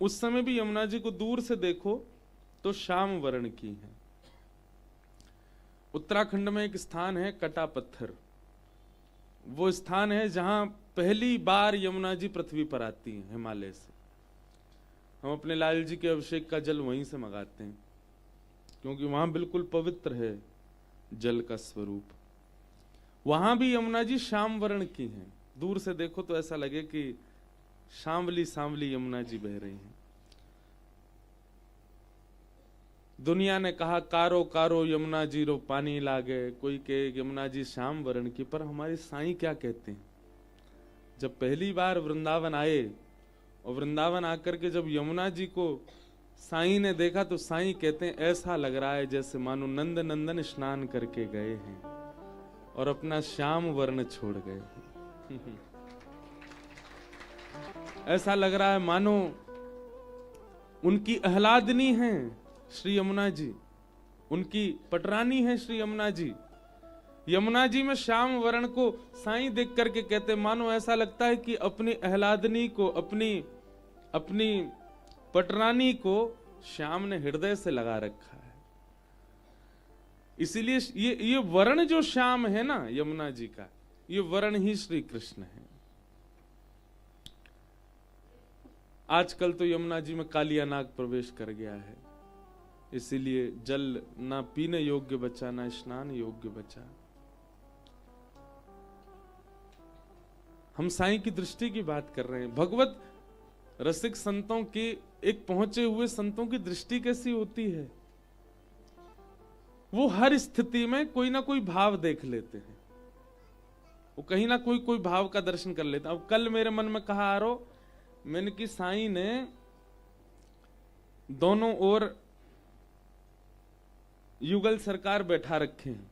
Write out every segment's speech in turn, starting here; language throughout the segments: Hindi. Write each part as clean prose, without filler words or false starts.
उस समय भी यमुना जी को दूर से देखो तो श्याम वर्ण की है। उत्तराखंड में एक स्थान है कटा पत्थर, वो स्थान है जहां पहली बार यमुना जी पृथ्वी पर आती हैं हिमालय से। हम अपने लाल जी के अभिषेक का जल वहीं से मंगाते हैं, क्योंकि वहां बिल्कुल पवित्र है जल का स्वरूप। वहां भी यमुना जी श्याम वर्ण की हैं। दूर से देखो तो ऐसा लगे कि सांवली सांवली यमुना जी बह रही हैं। दुनिया ने कहा कारो कारो यमुना जी रो पानी लागे, कोई कहे यमुना जी श्याम वर्ण की, पर हमारे साईं क्या कहते हैं? जब पहली बार वृंदावन आए और वृंदावन आकर के जब यमुना जी को साईं ने देखा तो साईं कहते हैं ऐसा लग रहा है जैसे मानो नंद नंदन स्नान करके गए हैं और अपना श्याम वर्ण छोड़ गए। ऐसा लग रहा है मानो उनकी आह्लादनी है श्री यमुना जी, उनकी पटरानी है श्री यमुना जी। यमुना जी में श्याम वर्ण को साईं देख करके कहते मानो ऐसा लगता है कि अपनी आह्लादनी को, अपनी पटरानी को श्याम ने हृदय से लगा रखा है। इसीलिए ये वर्ण जो श्याम है ना यमुना जी का, ये वर्ण ही श्री कृष्ण है। आजकल तो यमुना जी में कालिया नाग प्रवेश कर गया है, इसीलिए जल ना पीने योग्य बचा, ना स्नान योग्य बचा। हम साईं की दृष्टि की बात कर रहे हैं। भगवत रसिक संतों की, एक पहुंचे हुए संतों की दृष्टि कैसी होती है? वो हर स्थिति में कोई ना कोई भाव देख लेते हैं, वो कहीं ना कोई भाव का दर्शन कर लेते हैं। अब कल मेरे मन में कहा आ रो, मैंने कि साईं ने दोनों ओर युगल सरकार बैठा रखे हैं,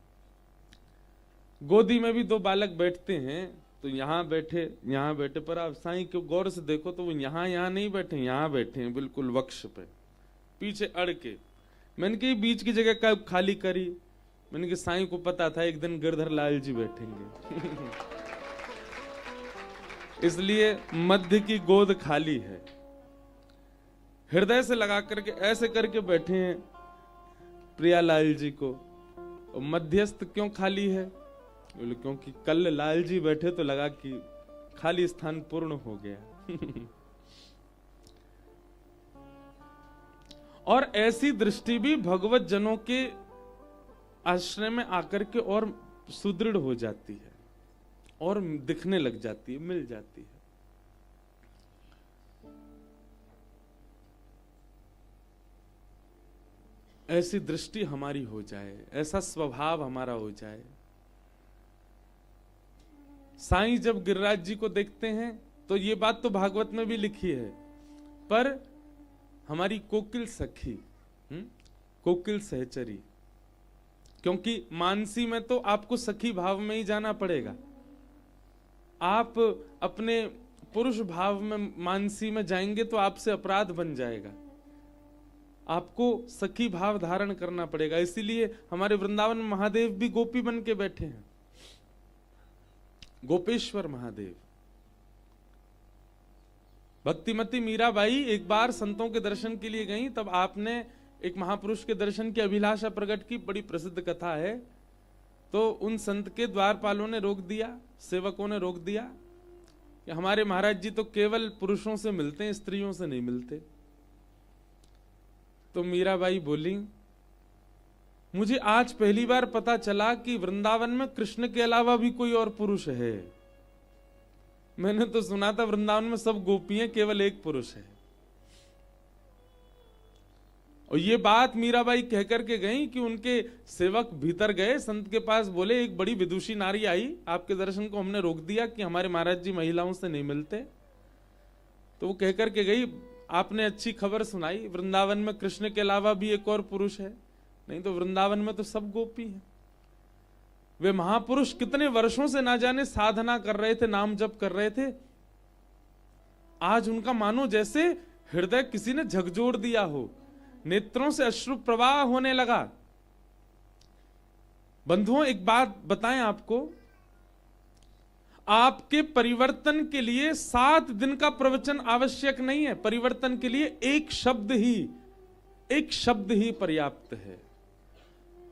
गोदी में भी दो बालक बैठते हैं, तो यहां बैठे, पर आप साईं को गौर से देखो तो वो यहां नहीं बैठे, यहां बैठे हैं बिल्कुल वक्ष पे, पीछे अड़ के। मैंने कि बीच की जगह का खाली करी। मैंने कि साईं को पता था एक दिन गिरधर लाल जी बैठेंगे। इसलिए मध्य की गोद खाली है। हृदय से लगा करके ऐसे करके बैठे हैं प्रियालाल जी को। और मध्यस्थ क्यों खाली है? बोले क्योंकि कल लाल जी बैठे तो लगा कि खाली स्थान पूर्ण हो गया। और ऐसी दृष्टि भी भगवत जनों के आश्रय में आकर के और सुदृढ़ हो जाती है और दिखने लग जाती है, मिल जाती है। ऐसी दृष्टि हमारी हो जाए, ऐसा स्वभाव हमारा हो जाए। साईं जब गिरिराज जी को देखते हैं तो ये बात तो भागवत में भी लिखी है, पर हमारी कोकिल सखी, कोकिल सहचरी, क्योंकि मानसी में तो आपको सखी भाव में ही जाना पड़ेगा। आप अपने पुरुष भाव में मानसी में जाएंगे तो आपसे अपराध बन जाएगा, आपको सखी भाव धारण करना पड़ेगा। इसीलिए हमारे वृंदावन में महादेव भी गोपी बन के बैठे हैं, गोपेश्वर महादेव। भक्तिमती मीराबाई एक बार संतों के दर्शन के लिए गई, तब आपने एक महापुरुष के दर्शन की अभिलाषा प्रकट की, बड़ी प्रसिद्ध कथा है। तो उन संत के द्वारपालों ने रोक दिया, सेवकों ने रोक दिया कि हमारे महाराज जी तो केवल पुरुषों से मिलते हैं, स्त्रियों से नहीं मिलते। तो मीराबाई बोली, मुझे आज पहली बार पता चला कि वृंदावन में कृष्ण के अलावा भी कोई और पुरुष है। मैंने तो सुना था वृंदावन में सब गोपियां, केवल एक पुरुष है। और ये बात मीराबाई कहकर के गई कि उनके सेवक भीतर गए, संत के पास बोले एक बड़ी विदुषी नारी आई, आपके दर्शन को हमने रोक दिया कि हमारे महाराज जी महिलाओं से नहीं मिलते। तो वो कहकर के गई, आपने अच्छी खबर सुनाई, वृंदावन में कृष्ण के अलावा भी एक और पुरुष है, नहीं तो वृंदावन में तो सब गोपी हैं। वे महापुरुष कितने वर्षों से ना जाने साधना कर रहे थे, नाम जप कर रहे थे, आज उनका मानो जैसे हृदय किसी ने झकझोर दिया हो, नेत्रों से अश्रु प्रवाह होने लगा। बंधुओं एक बात बताएं आपको, आपके परिवर्तन के लिए 7 दिन का प्रवचन आवश्यक नहीं है। परिवर्तन के लिए एक शब्द ही पर्याप्त है।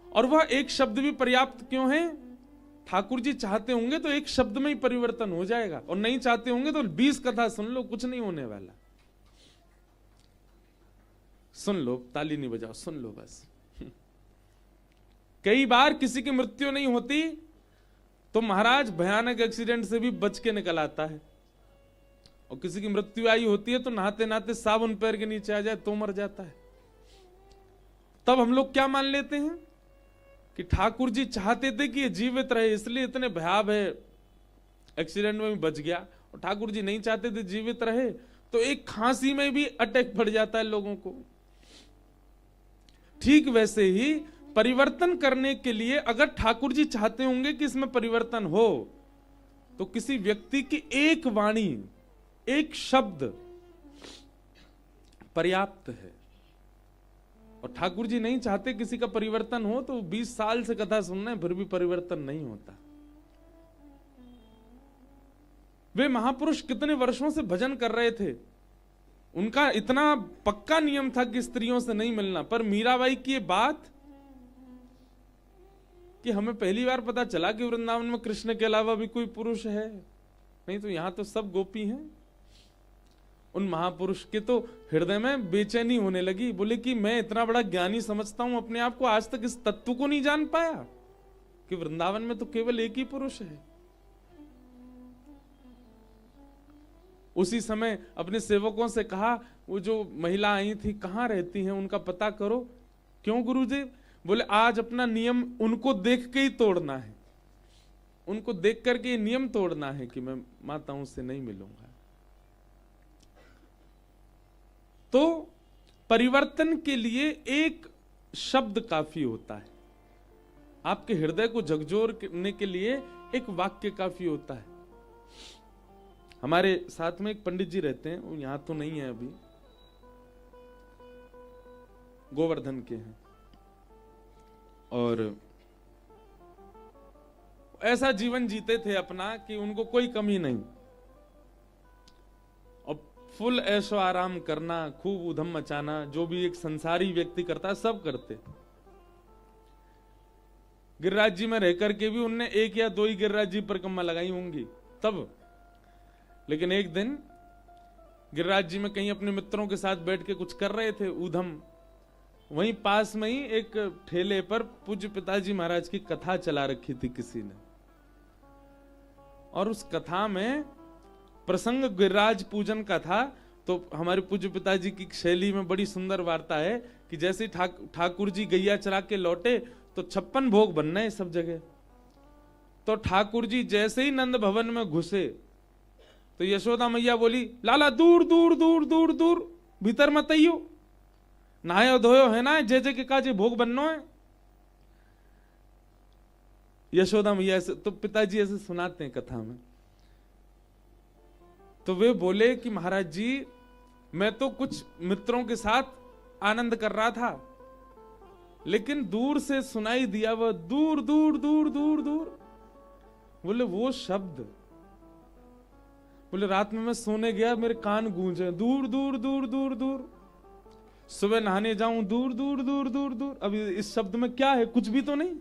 और वह एक शब्द भी पर्याप्त क्यों है? ठाकुर जी चाहते होंगे तो एक शब्द में ही परिवर्तन हो जाएगा, और नहीं चाहते होंगे तो 20 कथा सुन लो, कुछ नहीं होने वाला। सुन लो, ताली नहीं बजाओ, सुन लो बस। कई बार किसी की मृत्यु नहीं होती तो महाराज भयानक एक्सीडेंट से भी बच के निकल आता है, और किसी की मृत्यु आई होती है तो नहाते नहाते साबुन पैर के नीचे आ जाए तो मर जाता है। तब हम लोग क्या मान लेते हैं कि ठाकुर जी चाहते थे कि ये जीवित रहे, इसलिए इतने भयावह एक्सीडेंट में भी बच गया, और ठाकुर जी नहीं चाहते थे जीवित रहे, तो एक खांसी में भी अटैक पड़ जाता है लोगों को। ठीक वैसे ही परिवर्तन करने के लिए अगर ठाकुर जी चाहते होंगे कि इसमें परिवर्तन हो, तो किसी व्यक्ति की एक वाणी, एक शब्द पर्याप्त है। और ठाकुर जी नहीं चाहते किसी का परिवर्तन हो, तो 20 साल से कथा सुनना है फिर भी परिवर्तन नहीं होता। वे महापुरुष कितने वर्षों से भजन कर रहे थे, उनका इतना पक्का नियम था कि स्त्रियों से नहीं मिलना, पर मीराबाई की ये बात कि हमें पहली बार पता चला कि वृंदावन में कृष्ण के अलावा भी कोई पुरुष है, नहीं तो यहां तो सब गोपी हैं। उन महापुरुष के तो हृदय में बेचैनी होने लगी, बोले कि मैं इतना बड़ा ज्ञानी समझता हूं अपने आप को, आज तक इस तत्व को नहीं जान पाया कि वृंदावन में तो केवल एक ही पुरुष है। उसी समय अपने सेवकों से कहा, वो जो महिला आई थी कहां रहती हैं, उनका पता करो। क्यों गुरुदेव? बोले आज अपना नियम उनको देख के ही तोड़ना है, उनको देख करके ये नियम तोड़ना है कि मैं माताओं से नहीं मिलूंगा। तो परिवर्तन के लिए एक शब्द काफी होता है, आपके हृदय को झकझोरने के लिए एक वाक्य काफी होता है। हमारे साथ में एक पंडित जी रहते हैं, वो यहां तो नहीं है अभी, गोवर्धन के हैं, और ऐसा जीवन जीते थे अपना कि उनको कोई कमी नहीं, और फुल ऐशो आराम करना, खूब उधम मचाना, जो भी एक संसारी व्यक्ति करता है सब करते। गिरिराज जी में रहकर के भी उनने 1 या 2 ही गिरिराज जी परिक्रमा लगाई होंगी तब। लेकिन एक दिन गिरिराज जी में कहीं अपने मित्रों के साथ बैठ के कुछ कर रहे थे ऊधम, वहीं पास में ही एक ठेले पर पूज्य पिताजी महाराज की कथा चला रखी थी किसी ने, और उस कथा में प्रसंग गिरिराज पूजन का था। तो हमारे पूज्य पिताजी की शैली में बड़ी सुंदर वार्ता है कि जैसे ठाकुर जी गैया चरा के लौटे तो 56 भोग बनना है सब जगह। तो ठाकुर जी जैसे ही नंद भवन में घुसे तो यशोदा मैया बोली, लाला दूर दूर दूर दूर दूर, भीतर मत आइयो, नहायो धोयो है ना, जे के काजे भोग बननो है। यशोदा मैया ऐसे, तो पिताजी ऐसे सुनाते हैं कथा में। तो वे बोले कि महाराज जी मैं तो कुछ मित्रों के साथ आनंद कर रहा था, लेकिन दूर से सुनाई दिया वह दूर दूर दूर दूर दूर, बोले वो शब्द, बोले रात में मैं सोने गया मेरे कान गूंजे दूर दूर दूर दूर दूर, सुबह नहाने जाऊं दूर दूर दूर दूर दूर। अब इस शब्द में क्या है? कुछ भी तो नहीं।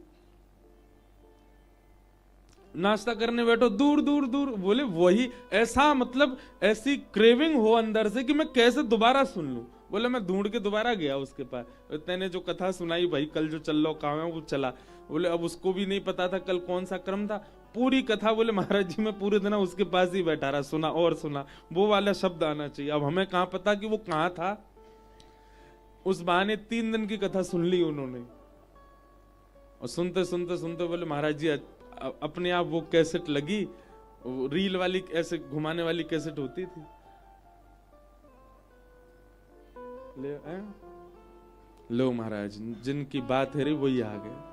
नाश्ता करने बैठो दूर दूर दूर, बोले वही, ऐसा मतलब ऐसी क्रेविंग हो अंदर से कि मैं कैसे दोबारा सुन लूं। बोले मैं ढूंढ के दोबारा गया उसके पास, तेने जो कथा सुनाई भाई कल जो चल लो काम है वो चला। बोले अब उसको भी नहीं पता था कल कौन सा क्रम था, पूरी कथा बोले महाराज जी मैं पूरे दिन उसके पास ही बैठा रहा, सुना और सुना, वो वाला शब्द आना चाहिए। अब हमें कहां पता कि वो कहां था। उस बहाने 3 दिन की कथा सुन ली उन्होंने, और सुनते सुनते सुनते बोले महाराज जी अपने आप वो कैसेट लगी, रील वाली ऐसे घुमाने वाली कैसेट होती थी, लो महाराज जिनकी बात है रे वही आ गए।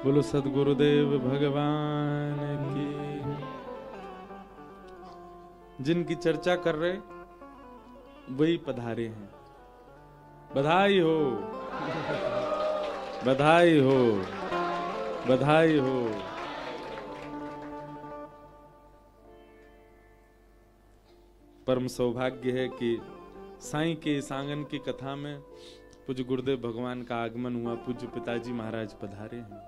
बोलो सद्गुरुदेव भगवान की। जिनकी चर्चा कर रहे वही पधारे हैं। बधाई हो, बधाई हो, बधाई हो। परम सौभाग्य है कि साईं के इस आंगन की कथा में पूज्य गुरुदेव भगवान का आगमन हुआ। पूज्य पिताजी महाराज पधारे हैं।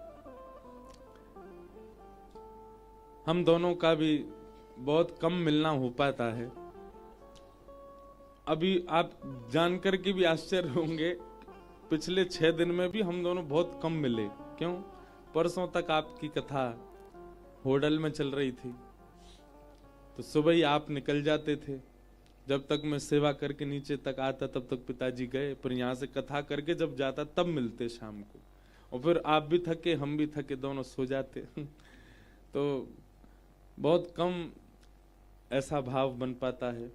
हम दोनों का भी बहुत कम मिलना हो पाता है। अभी आप जानकर के भी आश्चर्य होंगे, पिछले 6 दिन में भी हम दोनों बहुत कम मिले। क्यों? परसों तक आपकी कथा होडल में चल रही थी, तो सुबह ही आप निकल जाते थे। जब तक मैं सेवा करके नीचे तक आता तब तक पिताजी गए, फिर यहाँ से कथा करके जब जाता तब मिलते शाम को। और फिर आप भी थके, हम भी थके, दोनों सो जाते। तो बहुत कम ऐसा भाव बन पाता है।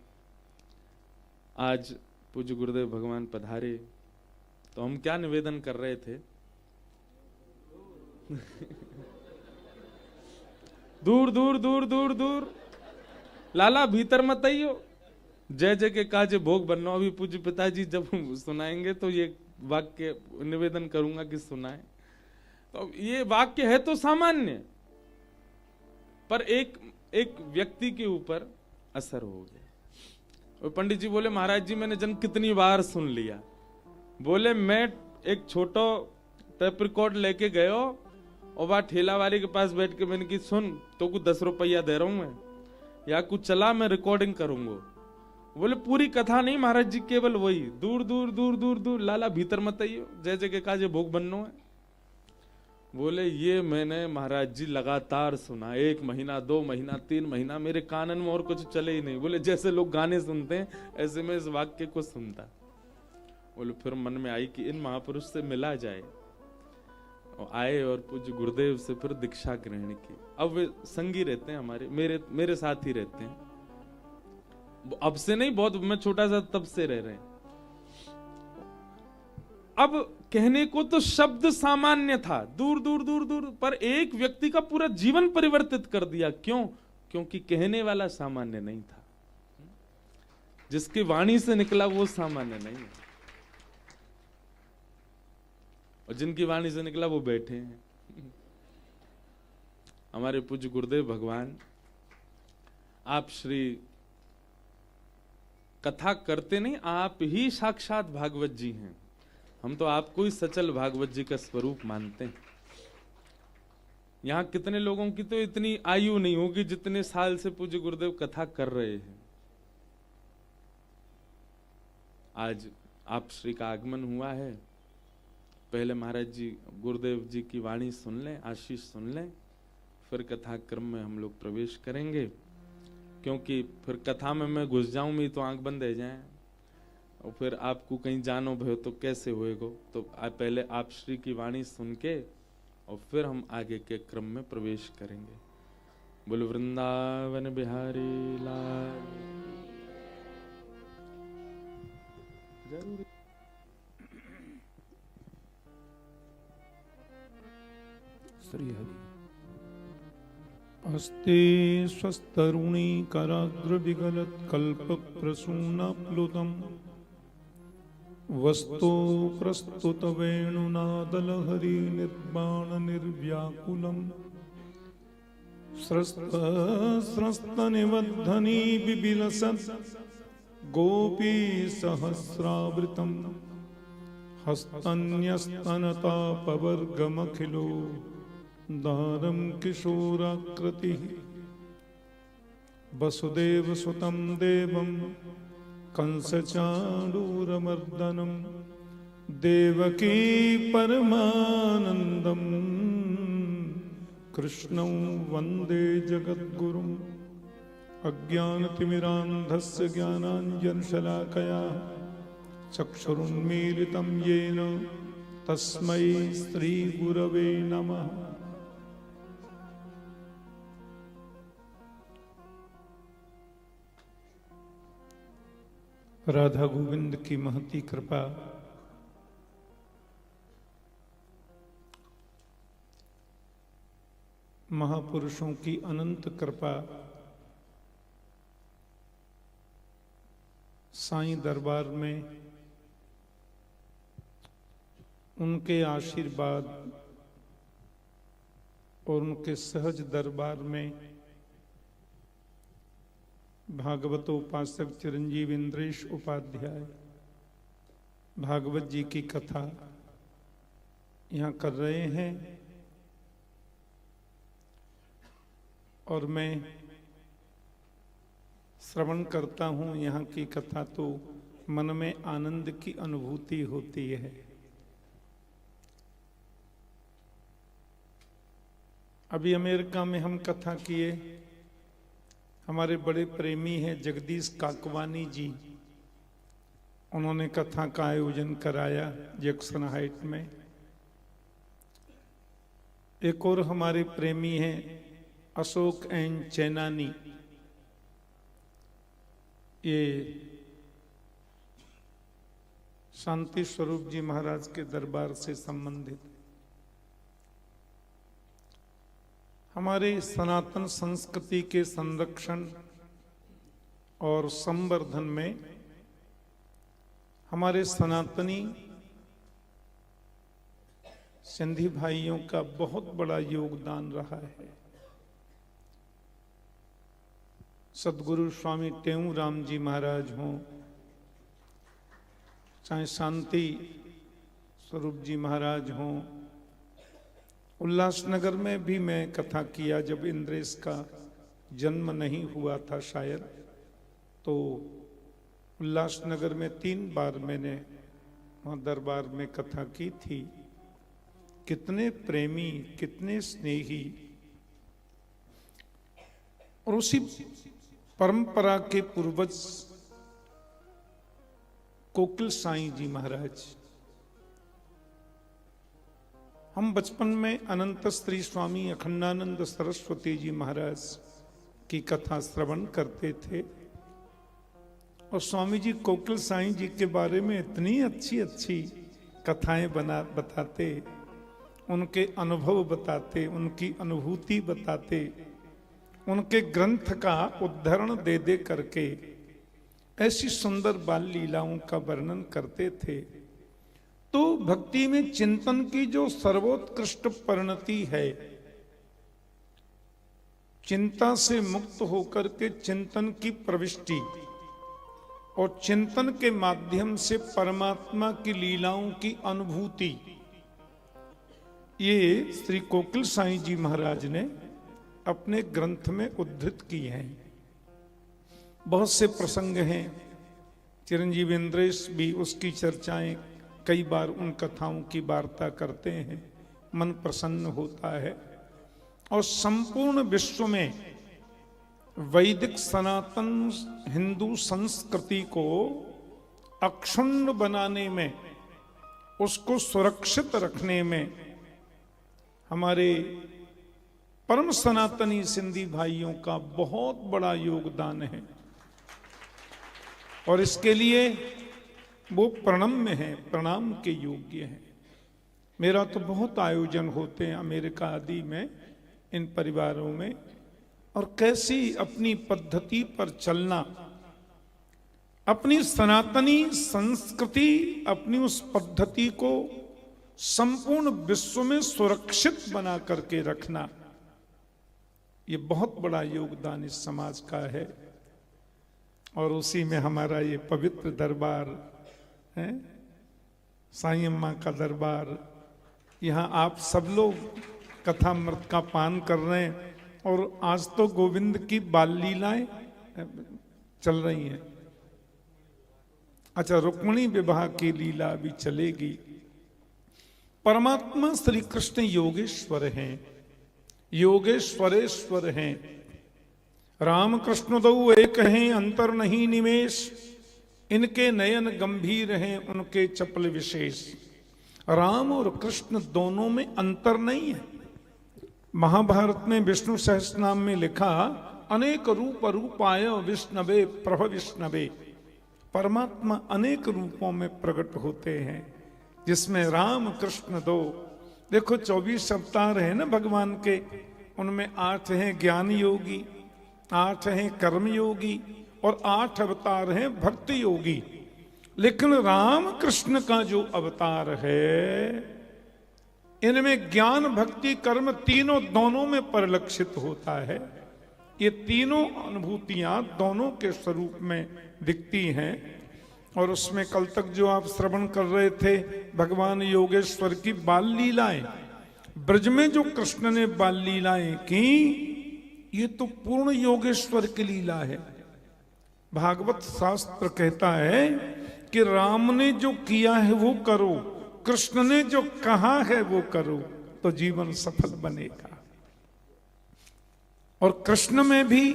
आज पूज्य गुरुदेव भगवान पधारे तो हम क्या निवेदन कर रहे थे? दूर दूर दूर दूर दूर लाला भीतर मत आइयो, जय जय के काजे भोग बनना। अभी पूज्य पिताजी जब सुनाएंगे तो ये वाक्य निवेदन करूंगा कि सुनाए। तो ये वाक्य है तो सामान्य, पर एक व्यक्ति के ऊपर असर हो गया। और पंडित जी बोले, महाराज जी मैंने जन कितनी बार सुन लिया। बोले, मैं एक छोटो टेप रिकॉर्ड लेके गयो और वह ठेला वाले के पास बैठ के मैंने की, सुन तो कुछ 10 रुपया दे रहा हूं मैं, या कुछ चला मैं रिकॉर्डिंग करूंगा। बोले पूरी कथा नहीं महाराज जी, केवल वही दूर दूर दूर दूर दूर लाला भीतर मत आइयो, जय जय के काजे भोग बननो है। बोले ये मैंने महाराज जी लगातार सुना, 1 महीना 2 महीना 3 महीना, मेरे कानन में और कुछ चले ही नहीं। बोले जैसे लोग गाने सुनते हैं ऐसे मैं इस वाक्य को सुनता। बोले फिर मन में आई कि इन महापुरुष से मिला जाए, और आए और पूज्य गुरुदेव से फिर दीक्षा ग्रहण की। अब वे संगी रहते हैं हमारे, मेरे साथ ही रहते हैं। अब से नहीं, बहुत मैं छोटा सा तब से रह रहे हैं। अब कहने को तो शब्द सामान्य था, दूर दूर दूर दूर, पर एक व्यक्ति का पूरा जीवन परिवर्तित कर दिया। क्यों? क्योंकि कहने वाला सामान्य नहीं था, जिसकी वाणी से निकला वो सामान्य नहीं है, और जिनकी वाणी से निकला वो बैठे हैं। हमारे पूज्य गुरुदेव भगवान, आप श्री कथा करते नहीं, आप ही साक्षात भागवत जी हैं। हम तो आपको ही सचल भागवत जी का स्वरूप मानते हैं। यहां कितने लोगों की तो इतनी आयु नहीं होगी जितने साल से पूज्य गुरुदेव कथा कर रहे हैं। आज आप श्री का आगमन हुआ है। पहले महाराज जी गुरुदेव जी की वाणी सुन लें, आशीष सुन लें, फिर कथा क्रम में हम लोग प्रवेश करेंगे। क्योंकि फिर कथा में मैं घुस जाऊं भी तो आंख बंद रह जाए, और फिर आपको कहीं जानो भयो तो कैसे होएगो। तो पहले आप श्री की वाणी सुन के और फिर हम आगे के क्रम में प्रवेश करेंगे। बोलो वृंदावन बिहारी लाल। जरूर श्री हरि। अस्ते स्वस्तरुणी कराग्र विगलत कल्प प्रसूनाप्लुतम् वस्तो प्रस्तुत वेणुनादल हरि निर्बाण निर्व्याकुलम् स्रस्त निबद्धनी बिबिलसत् गोपी सहस्रावृतम् हस्तन्यस्तनतापवर्गमखिलो दारं किशोराकृतिः वसुदेव सुतं देवं कंसचाणूरमर्दनं देवकी परमानन्दं कृष्णं वन्दे जगद्गुरुम्। अज्ञानतिमिरान्धस्य ज्ञानाञ्जनशलाकया चक्षुरुन्मीलितं येन तस्मै श्रीगुरवे नमः। राधा गोविंद की महती कृपा, महापुरुषों की अनंत कृपा, साईं दरबार में उनके आशीर्वाद और उनके सहज दरबार में भागवतोपासक चिरंजीव इंद्रेश उपाध्याय भागवत जी की कथा यहाँ कर रहे हैं और मैं श्रवण करता हूँ यहाँ की कथा तो मन में आनंद की अनुभूति होती है। अभी अमेरिका में हम कथा किए, हमारे बड़े प्रेमी हैं जगदीश काकवानी जी, उन्होंने कथा का आयोजन कराया जैक्सन हाइट में। एक और हमारे प्रेमी हैं अशोक एन चैनानी, ये शांति स्वरूप जी महाराज के दरबार से संबंधित हमारे सनातन संस्कृति के संरक्षण और संवर्धन में हमारे सनातनी सिंधी भाइयों का बहुत बड़ा योगदान रहा है। सदगुरु स्वामी टेऊराम जी महाराज हों, चाहे शांति स्वरूप जी महाराज हों, उल्लासनगर में भी मैं कथा किया जब इंद्रेश का जन्म नहीं हुआ था शायद, तो उल्लासनगर में 3 बार मैंने वहाँ दरबार में कथा की थी। कितने प्रेमी, कितने स्नेही, और उसी परंपरा के पूर्वज कोकिल साईं जी महाराज। हम बचपन में अनंत श्री स्वामी अखंडानंद सरस्वती जी महाराज की कथा श्रवण करते थे और स्वामी जी कोकिल साईं जी के बारे में इतनी अच्छी अच्छी कथाएं बताते, उनके अनुभव बताते, उनकी अनुभूति बताते, उनके ग्रंथ का उद्धरण दे दे करके ऐसी सुंदर बाल लीलाओं का वर्णन करते थे। तो भक्ति में चिंतन की जो सर्वोत्कृष्ट परिणति है, चिंता से मुक्त होकर के चिंतन की प्रविष्टि और चिंतन के माध्यम से परमात्मा की लीलाओं की अनुभूति, ये श्री कोकिल साईं जी महाराज ने अपने ग्रंथ में उद्धृत की हैं। बहुत से प्रसंग हैं, चिरंजीव इंद्रेश भी उसकी चर्चाएं कई बार उन कथाओं की वार्ता करते हैं, मन प्रसन्न होता है। और संपूर्ण विश्व में वैदिक सनातन हिंदू संस्कृति को अक्षुण्ण बनाने में, उसको सुरक्षित रखने में हमारे परम सनातनी सिंधी भाइयों का बहुत बड़ा योगदान है और इसके लिए वो प्रणम्य है, प्रणाम के योग्य है। मेरा तो बहुत आयोजन होते हैं अमेरिका आदि में इन परिवारों में, और कैसी अपनी पद्धति पर चलना, अपनी सनातनी संस्कृति, अपनी उस पद्धति को संपूर्ण विश्व में सुरक्षित बना करके रखना, ये बहुत बड़ा योगदान इस समाज का है। और उसी में हमारा ये पवित्र दरबार है, साईं अम्मा का दरबार। यहाँ आप सब लोग कथामृत का पान कर रहे हैं और आज तो गोविंद की बाल लीलाएं चल रही हैं। अच्छा, रुक्मिणी विवाह की लीला भी चलेगी। परमात्मा श्री कृष्ण योगेश्वर हैं, योगेश्वरेश्वर हैं। राम कृष्ण दो एक हैं, अंतर नहीं निमेश। इनके नयन गंभीर हैं, उनके चपल विशेष। राम और कृष्ण दोनों में अंतर नहीं है। महाभारत में विष्णु सहस्रनाम में लिखा, अनेक रूप रूपाय विष्णवे प्रभ विष्णवे। परमात्मा अनेक रूपों में प्रकट होते हैं, जिसमें राम कृष्ण दो। देखो 24 अवतार है ना भगवान के, उनमें 8 हैं ज्ञान योगी, 8 हैं कर्म योगी और 8 अवतार हैं भक्ति योगी। लेकिन राम कृष्ण का जो अवतार है, इनमें ज्ञान भक्ति कर्म तीनों दोनों में परिलक्षित होता है। ये तीनों अनुभूतियां दोनों के स्वरूप में दिखती हैं। और उसमें कल तक जो आप श्रवण कर रहे थे भगवान योगेश्वर की बाल लीलाएं, ब्रज में जो कृष्ण ने बाल लीलाएं की, ये तो पूर्ण योगेश्वर की लीला है। भागवत शास्त्र कहता है कि राम ने जो किया है वो करो, कृष्ण ने जो कहा है वो करो, तो जीवन सफल बनेगा। और कृष्ण में भी,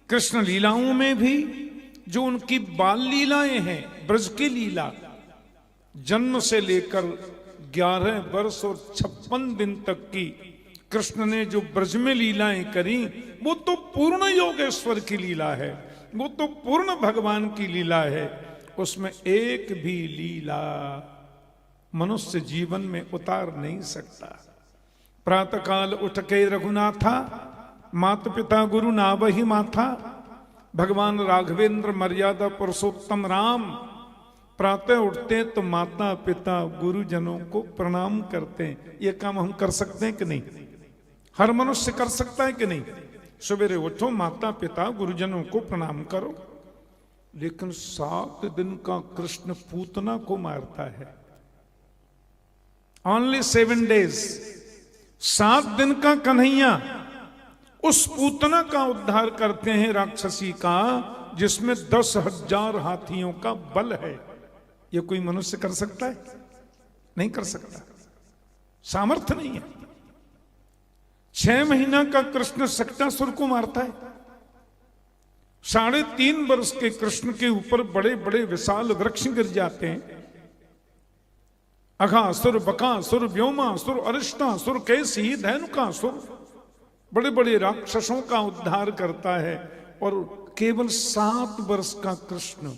कृष्ण लीलाओं में भी जो उनकी बाल लीलाएं हैं, ब्रज की लीला, जन्म से लेकर 11 वर्ष और 56 दिन तक की कृष्ण ने जो ब्रज में लीलाएं करी, वो तो पूर्ण योगेश्वर की लीला है, वो तो पूर्ण भगवान की लीला है। उसमें एक भी लीला मनुष्य जीवन में उतार नहीं सकता। प्रातःकाल उठ के रघुनाथा, मात पिता गुरु नावहि माथा, भगवान राघवेंद्र मर्यादा पुरुषोत्तम राम प्रातः उठते तो माता पिता गुरुजनों को प्रणाम करते हैं। ये काम हम कर सकते हैं कि नहीं? हर मनुष्य कर सकता है कि नहीं? सवेरे उठो, माता पिता गुरुजनों को प्रणाम करो। लेकिन 7 दिन का कृष्ण पूतना को मारता है। ओनली 7 days, 7 दिन का कन्हैया उस पूतना का उद्धार करते हैं राक्षसी का, जिसमें 10,000 हाथियों का बल है। ये कोई मनुष्य कर सकता है? नहीं कर सकता, सामर्थ्य नहीं है। 6 महीना का कृष्ण शक्तासुर को मारता है। 3.5 वर्ष के कृष्ण के ऊपर बड़े बड़े विशाल वृक्ष गिर जाते हैं। अघासुर, बकासुर, व्योमासुर, अरिष्टासुर, कैसी, धैनुकासुर, बड़े बड़े राक्षसों का उद्धार करता है। और केवल 7 वर्ष का कृष्ण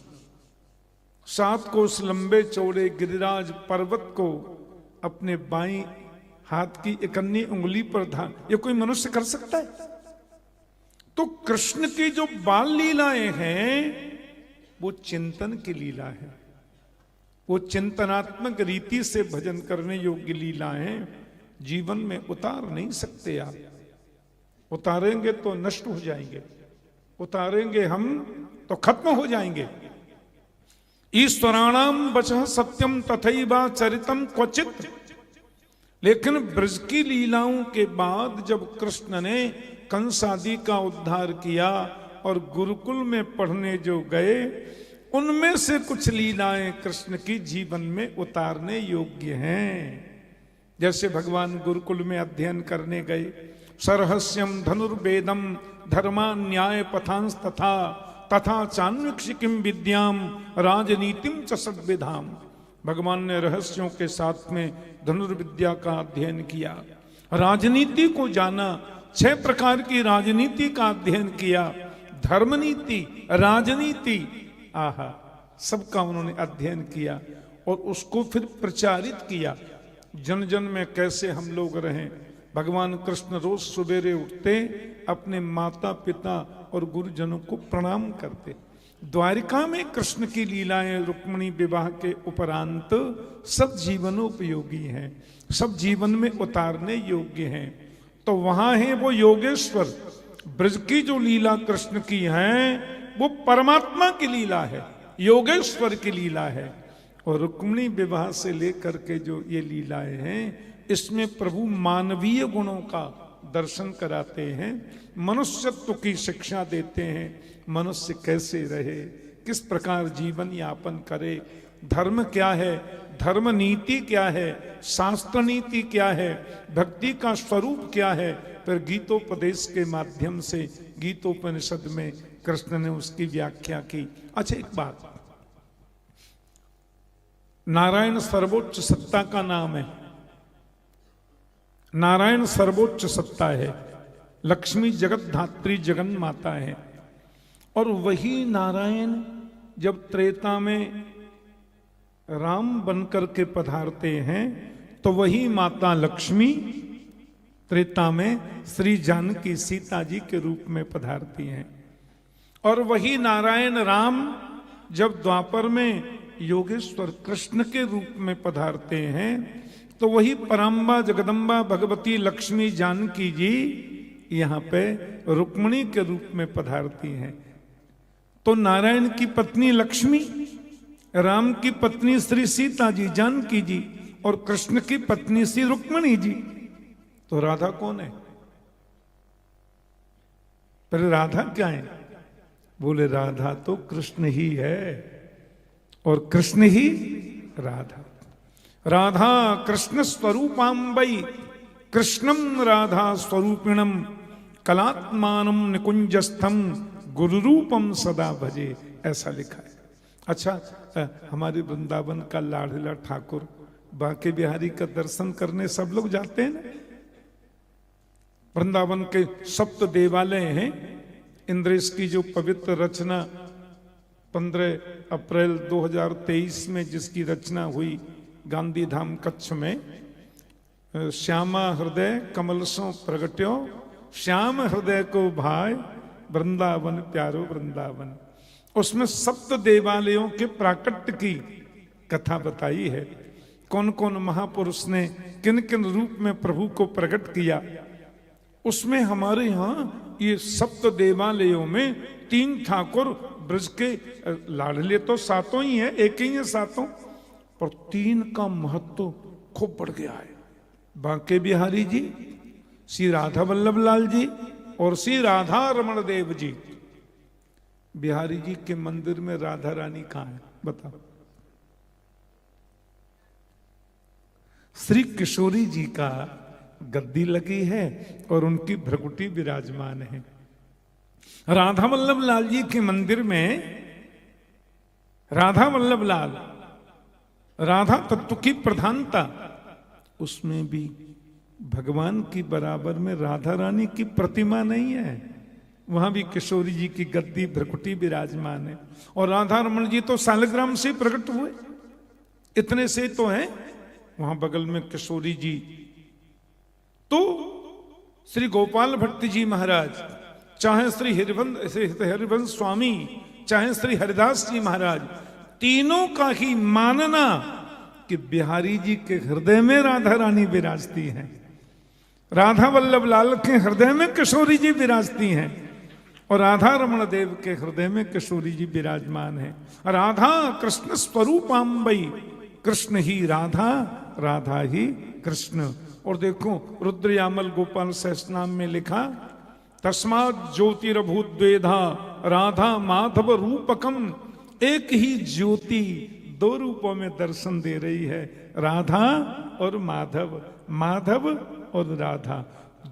7 कोस लंबे चौड़े गिरिराज पर्वत को अपने बाईं हाथ की 1 उंगली पर धारण, ये कोई मनुष्य कर सकता है? तो कृष्ण की जो बाल लीलाएं हैं वो चिंतन की लीला है, वो चिंतनात्मक रीति से भजन करने योग्य लीलाएं जीवन में उतार नहीं सकते आप। उतारेंगे तो नष्ट हो जाएंगे, उतारेंगे हम तो खत्म हो जाएंगे। ईश्वराणाम वचः सत्यम तथैवा चरितम क्वचित। लेकिन ब्रज की लीलाओं के बाद जब कृष्ण ने कंस आदि का उद्धार किया और गुरुकुल में पढ़ने जो गए, उनमें से कुछ लीलाएं कृष्ण की जीवन में उतारने योग्य हैं। जैसे भगवान गुरुकुल में अध्ययन करने गए, सरहस्यम धनुर्वेदम धर्मा न्याय पथांस तथा तथा चान्वीक्षिकिम विद्याम राजनीतिम च सद्विधाम। भगवान ने रहस्यों के साथ में धनुर्विद्या का अध्ययन किया, राजनीति को जाना, 6 प्रकार की राजनीति का अध्ययन किया, धर्म नीति, राजनीति, आहा, सबका उन्होंने अध्ययन किया और उसको फिर प्रचारित किया। जन जन में कैसे हम लोग रहें। भगवान कृष्ण रोज सवेरे उठते, अपने माता पिता और गुरुजनों को प्रणाम करते। द्वारिका में कृष्ण की लीलाएं रुक्मिणी विवाह के उपरांत सब जीवनोपयोगी हैं, सब जीवन में उतारने योग्य हैं। तो वहां है वो योगेश्वर। ब्रज की जो लीला कृष्ण की है वो परमात्मा की लीला है, योगेश्वर की लीला है। और रुक्मिणी विवाह से लेकर के जो ये लीलाएं हैं, इसमें प्रभु मानवीय गुणों का दर्शन कराते हैं, मनुष्यत्व की शिक्षा देते हैं। मनुष्य कैसे रहे, किस प्रकार जीवन यापन करे, धर्म क्या है, धर्म नीति क्या है, शास्त्र नीति क्या है, भक्ति का स्वरूप क्या है। फिर गीतोपदेश के माध्यम से गीतोपनिषद में कृष्ण ने उसकी व्याख्या की। अच्छा, एक बात, नारायण सर्वोच्च सत्ता का नाम है। नारायण सर्वोच्च सत्ता है, लक्ष्मी जगत धात्री जगन माता है। और वही नारायण जब त्रेता में राम बनकर के पधारते हैं, तो वही माता लक्ष्मी त्रेता में श्री जानकी सीता जी के रूप में पधारती हैं। और वही नारायण राम जब द्वापर में योगेश्वर कृष्ण के रूप में पधारते हैं, तो वही पराम्बा जगदम्बा भगवती लक्ष्मी जानकी जी यहाँ पे रुक्मिणी के रूप में पधारती हैं। तो नारायण की पत्नी लक्ष्मी, राम की पत्नी श्री सीता जी जानकी जी, और कृष्ण की पत्नी श्री रुक्मिणी जी। तो राधा कौन है? पर राधा क्या है? बोले राधा तो कृष्ण ही है, और कृष्ण ही राधा। राधा कृष्ण स्वरूपाम्बई कृष्णम राधा स्वरूपिणम कलात्मानम निकुंजस्थम गुरु रूपम सदा भजे, ऐसा लिखा है। अच्छा, हमारे वृंदावन का लाडला ठाकुर बांके बिहारी का दर्शन करने सब लोग जाते हैं ना। वृंदावन के सप्त देवालय हैं। इंद्रेश की जो पवित्र रचना 15 अप्रैल 2023 में जिसकी रचना हुई गांधी धाम कच्छ में, श्यामा हृदय कमल सो प्रगट्यो श्याम हृदय को भाई वृंदावन प्यारो वृंदावन, उसमें सप्त देवालयों के प्राकट्य की कथा बताई है। कौन कौन महापुरुष ने किन किन रूप में प्रभु को प्रकट किया। उसमें हमारे यहाँ ये सप्त देवालयों में 3 ठाकुर ब्रज के लाडले तो सातों ही है, एक ही है सातों, पर 3 का महत्व खूब बढ़ गया है। बांके बिहारी जी, श्री राधा वल्लभ लाल जी और श्री राधा रमण देव जी। बिहारी जी के मंदिर में राधा रानी कहाँ है बताओ? श्री किशोरी जी का गद्दी लगी है और उनकी भ्रकुटी विराजमान है। राधा वल्लभ लाल जी के मंदिर में राधा वल्लभ लाल, राधा तत्व की प्रधानता, उसमें भी भगवान की बराबर में राधा रानी की प्रतिमा नहीं है। वहां भी किशोरी जी की गद्दी भ्रकुटी विराजमान है। और राधा रमण जी तो सालग्राम से प्रकट हुए, इतने से तो हैं। वहां बगल में किशोरी जी, तो श्री गोपाल भट्ट जी महाराज, चाहे श्री हरिवंश स्वामी, चाहे श्री हरिदास जी महाराज, तीनों का ही मानना कि बिहारी जी के हृदय में राधा रानी विराजती हैं, राधा वल्लभ लाल के हृदय में किशोरी जी विराजती हैं, और राधा रमण देव के हृदय में किशोरी जी विराजमान है। राधा कृष्ण स्वरूपाम्बई, कृष्ण ही राधा, राधा ही कृष्ण। और देखो रुद्रयामल गोपाल सहस्रनाम में लिखा, तस्मात् ज्योतिरभूत द्वेधा राधा माधव रूपकम, एक ही ज्योति 2 रूपों में दर्शन दे रही है, राधा और माधव, माधव और राधा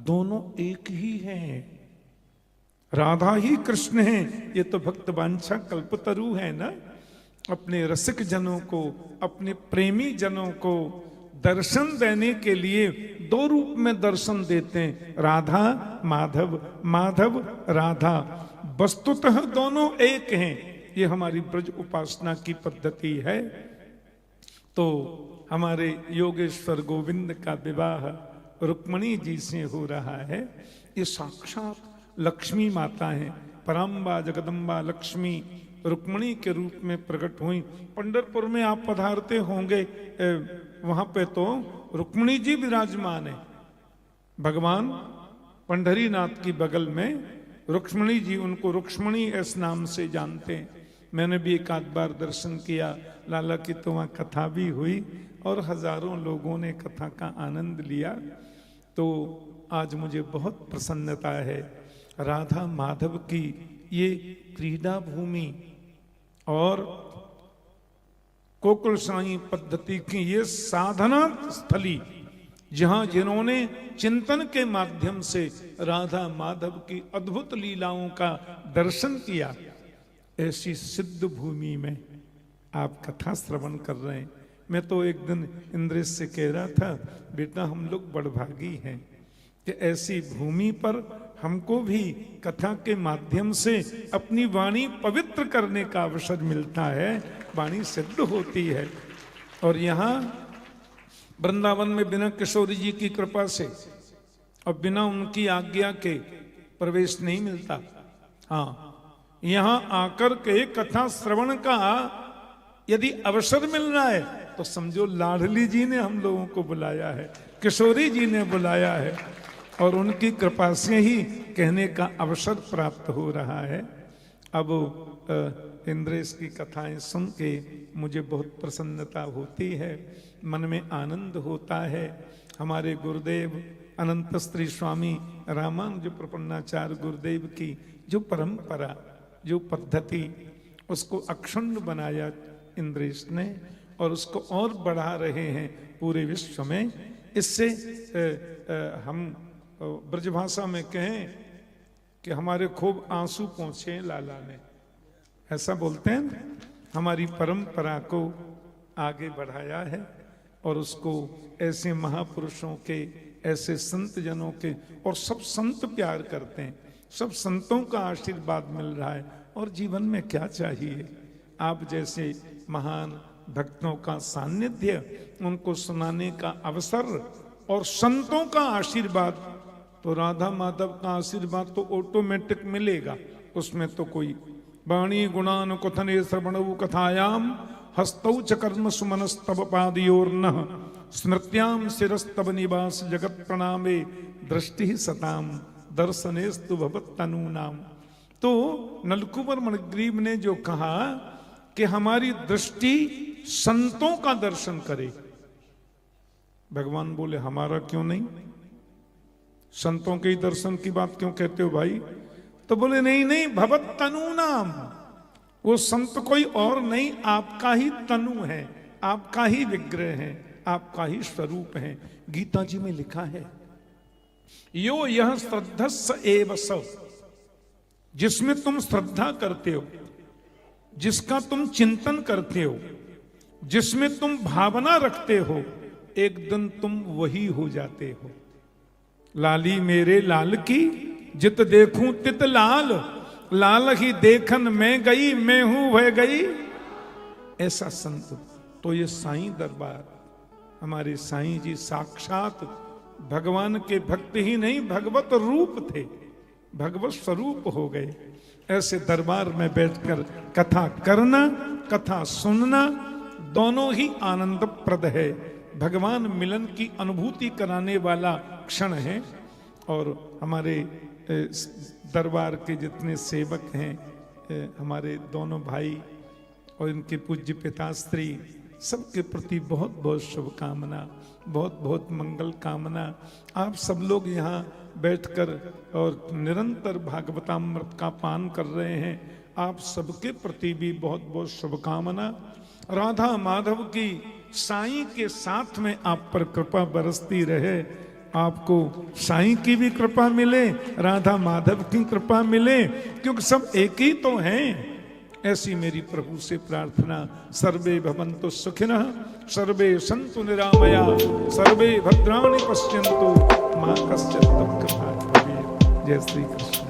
दोनों एक ही हैं। राधा ही कृष्ण है। ये तो भक्त वांछा कल्पतरु है ना। अपने रसिक जनों को, अपने प्रेमी जनों को दर्शन देने के लिए 2 रूप में दर्शन देते हैं, राधा माधव, माधव राधा। वस्तुतः दोनों एक हैं। ये हमारी ब्रज उपासना की पद्धति है। तो हमारे योगेश्वर गोविंद का विवाह रुक्मिणी जी से हो रहा है। ये साक्षात लक्ष्मी माता है। पराम्बा जगदम्बा लक्ष्मी रुक्मिणी के रूप में प्रकट हुई। पंढरपुर में आप पधारते होंगे, वहां पे तो रुक्मिणी जी विराजमान है। भगवान पंढरीनाथ की बगल में रुक्मिणी जी, उनको रुक्मिणी इस नाम से जानते हैं। मैंने भी एक आध बार दर्शन किया। लाला की तो वहाँ कथा भी हुई और हजारों लोगों ने कथा का आनंद लिया। तो आज मुझे बहुत प्रसन्नता है, राधा माधव की ये क्रीडा भूमि और गोकुल साई पद्धति की ये साधना स्थली, जहां जिन्होंने चिंतन के माध्यम से राधा माधव की अद्भुत लीलाओं का दर्शन किया, ऐसी सिद्ध भूमि में आप कथा श्रवण कर रहे हैं। मैं तो एक दिन इंद्रेश से कह रहा था, बेटा हम लोग बड़भागी हैं कि ऐसी भूमि पर हमको भी कथा के माध्यम से अपनी वाणी पवित्र करने का अवसर मिलता है, वाणी सिद्ध होती है। और यहाँ वृंदावन में बिना किशोरी जी की कृपा से और बिना उनकी आज्ञा के प्रवेश नहीं मिलता। हाँ, यहां आकर के कथा श्रवण का यदि अवसर मिल रहा है तो समझो लाडली जी ने हम लोगों को बुलाया है, किशोरी जी ने बुलाया है, और उनकी कृपा से ही कहने का अवसर प्राप्त हो रहा है। अब इंद्रेश की कथाएं सुन के मुझे बहुत प्रसन्नता होती है, मन में आनंद होता है। हमारे गुरुदेव अनंत श्री स्वामी रामानुज प्रपन्नाचार्य गुरुदेव की जो परंपरा, जो पद्धति, उसको अक्षुण्ण बनाया इंद्रेश ने, और उसको और बढ़ा रहे हैं पूरे विश्व में। इससे हम ब्रजभाषा में कहें कि हमारे खूब आंसू पहुंचे लाला ने, ऐसा बोलते हैं। हमारी परंपरा को आगे बढ़ाया है और उसको ऐसे महापुरुषों के, ऐसे संत जनों के, और सब संत प्यार करते हैं, सब संतों का आशीर्वाद मिल रहा है। और जीवन में क्या चाहिए? आप जैसे महान भक्तों का सानिध्य, उनको सुनाने का अवसर और संतों का आशीर्वाद। तो राधा माधव का आशीर्वाद तो ऑटोमेटिक मिलेगा, उसमें तो कोई वाणी गुणान कथने श्रवणौ कथायाम हस्तौ च कर्म सुमनस्तव पादयोर्नः स्मृत्याम शिरस्तव निवास जगत प्रणामे दृष्टि सताम दर्शनेस्तु भवत तनूनाम। तो नलकुबर मणिग्रीव ने जो कहा कि हमारी दृष्टि संतों का दर्शन करे, भगवान बोले हमारा क्यों नहीं? संतों के ही दर्शन की बात क्यों कहते हो भाई? तो बोले नहीं नहीं, भवत तनूनाम, वो संत कोई और नहीं, आपका ही तनु है, आपका ही विग्रह है, आपका ही स्वरूप है। गीता जी में लिखा है, यो यह श्रद्धस्स एव स, जिसमें तुम श्रद्धा करते हो, जिसका तुम चिंतन करते हो, जिसमें तुम भावना रखते हो, एक दिन तुम वही हो जाते हो। लाली मेरे लाल की जित देखूं तित लाल, लाल ही देखन मैं गई, मैं हूं वह गई, ऐसा संत। तो ये साईं दरबार, हमारे साईं जी साक्षात भगवान के भक्त ही नहीं, भगवत रूप थे, भगवत स्वरूप हो गए। ऐसे दरबार में बैठकर कथा करना, कथा सुनना, दोनों ही आनंदप्रद है, भगवान मिलन की अनुभूति कराने वाला क्षण है। और हमारे दरबार के जितने सेवक हैं, हमारे दोनों भाई और इनके पूज्य पिताश्री, सबके प्रति बहुत बहुत शुभकामना, बहुत बहुत मंगल कामना। आप सब लोग यहाँ बैठकर और निरंतर भागवतामृत का पान कर रहे हैं, आप सबके प्रति भी बहुत बहुत शुभकामना। राधा माधव की साईं के साथ में आप पर कृपा बरसती रहे, आपको साईं की भी कृपा मिले, राधा माधव की कृपा मिले, क्योंकि सब एक ही तो हैं। ऐसी मेरी प्रभु से प्रार्थना। सर्वे भवन्तु सुखिनः, सर्वे सन्तु निरामया, सर्वे भद्राणि पश्यन्तु, मां कश्चित् दुःखभाग् भवेत्। जय श्री कृष्ण।